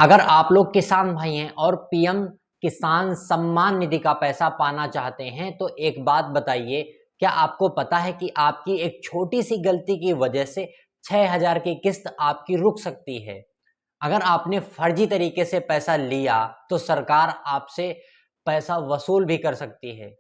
अगर आप लोग किसान भाई हैं और पीएम किसान सम्मान निधि का पैसा पाना चाहते हैं तो एक बात बताइए, क्या आपको पता है कि आपकी एक छोटी सी गलती की वजह से 6,000 की किस्त आपकी रुक सकती है। अगर आपने फर्जी तरीके से पैसा लिया तो सरकार आपसे पैसा वसूल भी कर सकती है।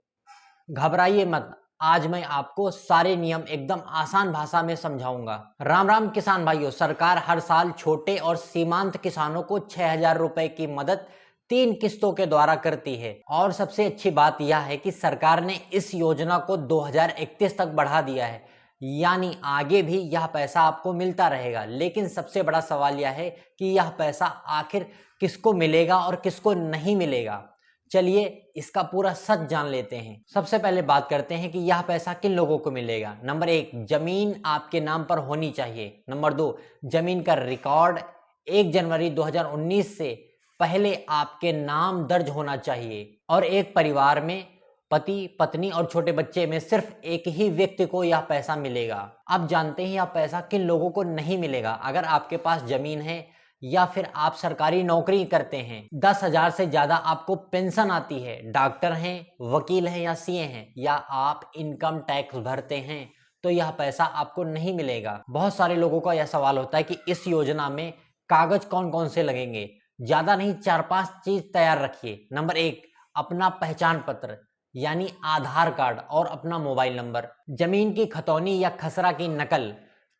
घबराइए मत। आज मैं आपको सारे नियम एकदम आसान भाषा में समझाऊंगा। राम राम किसान भाइयों। सरकार हर साल छोटे और सीमांत किसानों को 6,000 रुपए की मदद 3 किस्तों के द्वारा करती है। और सबसे अच्छी बात यह है कि सरकार ने इस योजना को 2031 तक बढ़ा दिया है, यानी आगे भी यह पैसा आपको मिलता रहेगा। लेकिन सबसे बड़ा सवाल यह है कि यह पैसा आखिर किसको मिलेगा और किसको नहीं मिलेगा। चलिए इसका पूरा सच जान लेते हैं। सबसे पहले बात करते हैं कि यह पैसा किन लोगों को मिलेगा। नंबर 1, जमीन आपके नाम पर होनी चाहिए। नंबर 2, जमीन का रिकॉर्ड 1 जनवरी 2019 से पहले आपके नाम दर्ज होना चाहिए। और एक परिवार में पति पत्नी और छोटे बच्चे में सिर्फ एक ही व्यक्ति को यह पैसा मिलेगा। अब जानते हैं यह पैसा किन लोगों को नहीं मिलेगा। अगर आपके पास जमीन है या फिर आप सरकारी नौकरी करते हैं, 10,000 से ज्यादा आपको पेंशन आती है, डॉक्टर हैं, वकील हैं या सीए हैं, या आप इनकम टैक्स भरते हैं, तो यह पैसा आपको नहीं मिलेगा। बहुत सारे लोगों का यह सवाल होता है कि इस योजना में कागज कौन कौन से लगेंगे। ज्यादा नहीं, 4-5 चीज तैयार रखिए। नंबर 1, अपना पहचान पत्र यानी आधार कार्ड और अपना मोबाइल नंबर, जमीन की खतौनी या खसरा की नकल,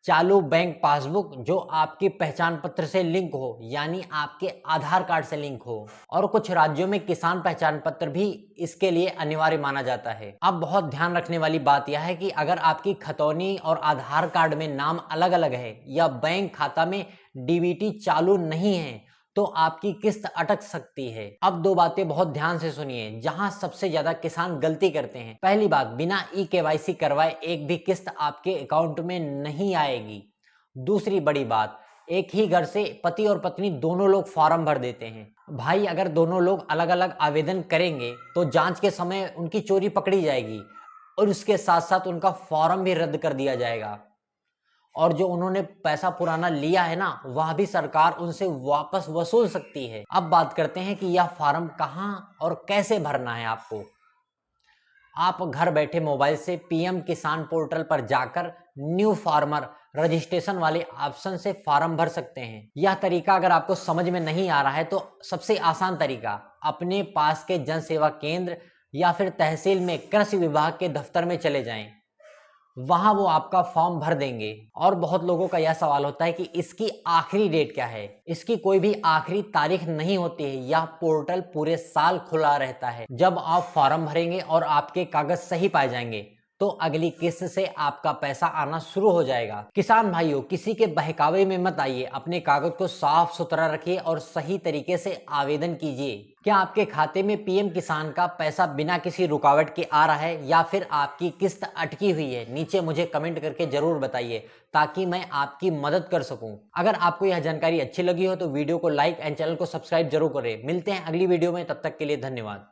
चालू बैंक पासबुक जो आपके पहचान पत्र से लिंक हो यानी आपके आधार कार्ड से लिंक हो। और कुछ राज्यों में किसान पहचान पत्र भी इसके लिए अनिवार्य माना जाता है। अब बहुत ध्यान रखने वाली बात यह है कि अगर आपकी खतौनी और आधार कार्ड में नाम अलग अलग है या बैंक खाता में डीबीटी चालू नहीं है तो आपकी किस्त अटक सकती है। अब दो बातें बहुत ध्यान से सुनिए जहां सबसे ज्यादा किसान गलती करते हैं। पहली बात, बिना ई-केवाईसी करवाए एक भी किस्त आपके अकाउंट में नहीं आएगी। दूसरी बड़ी बात, एक ही घर से पति और पत्नी दोनों लोग फॉर्म भर देते हैं। भाई अगर दोनों लोग अलग अलग आवेदन करेंगे तो जांच के समय उनकी चोरी पकड़ी जाएगी और उसके साथ साथ उनका फॉर्म भी रद्द कर दिया जाएगा। और जो उन्होंने पैसा पुराना लिया है ना, वह भी सरकार उनसे वापस वसूल सकती है। अब बात करते हैं कि यह फॉर्म कहां और कैसे भरना है आपको। आप घर बैठे मोबाइल से पीएम किसान पोर्टल पर जाकर न्यू फार्मर रजिस्ट्रेशन वाले ऑप्शन से फॉर्म भर सकते हैं। यह तरीका अगर आपको समझ में नहीं आ रहा है तो सबसे आसान तरीका, अपने पास के जन सेवा केंद्र या फिर तहसील में कृषि विभाग के दफ्तर में चले जाएं। वहां वो आपका फॉर्म भर देंगे। और बहुत लोगों का यह सवाल होता है कि इसकी आखिरी डेट क्या है। इसकी कोई भी आखिरी तारीख नहीं होती है। यह पोर्टल पूरे साल खुला रहता है। जब आप फॉर्म भरेंगे और आपके कागज सही पाए जाएंगे तो अगली किस्त से आपका पैसा आना शुरू हो जाएगा। किसान भाइयों, किसी के बहकावे में मत आइए। अपने कागज को साफ सुथरा रखिए और सही तरीके से आवेदन कीजिए। क्या आपके खाते में पीएम किसान का पैसा बिना किसी रुकावट के आ रहा है या फिर आपकी किस्त अटकी हुई है? नीचे मुझे कमेंट करके जरूर बताइए ताकि मैं आपकी मदद कर सकूं। अगर आपको यह जानकारी अच्छी लगी हो तो वीडियो को लाइक एंड चैनल को सब्सक्राइब जरूर करें। मिलते हैं अगली वीडियो में, तब तक के लिए धन्यवाद।